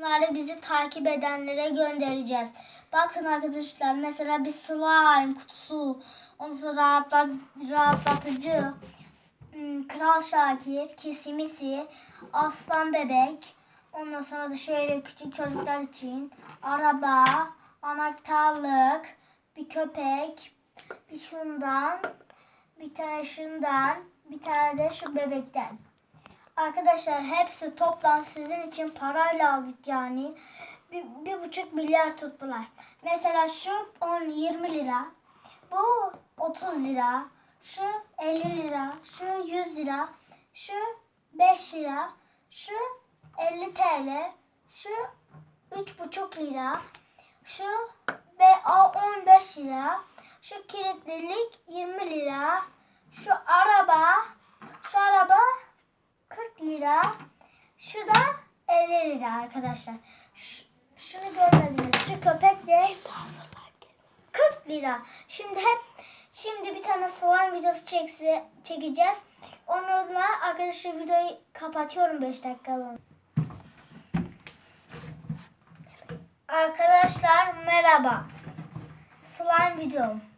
Bunları bizi takip edenlere göndereceğiz. Bakın arkadaşlar, mesela bir slime kutusu, ondan sonra rahatlatıcı, Kral Şakir, Kesimisi, Aslan Bebek, ondan sonra da şöyle küçük çocuklar için araba, anahtarlık, bir köpek, bir şundan, bir tane şundan, bir tane de şu bebekten. Arkadaşlar hepsi toplam sizin için parayla aldık yani. 1,5 milyar tuttular. Mesela şu 20 lira, bu 30 lira, şu 50 lira, şu 100 lira, şu 5 lira, şu 50 TL, şu 3,5 lira, şu 15 lira, şu kilitlilik 20 lira, şu araba 40 lira, şu da 50 lira arkadaşlar. Şunu görmediniz. Şu köpek de 40 lira. Şimdi bir tane slime videosu çekeceğiz. Onunla arkadaşlar videoyu kapatıyorum 5 dakikalığına. Arkadaşlar merhaba. Slime videom.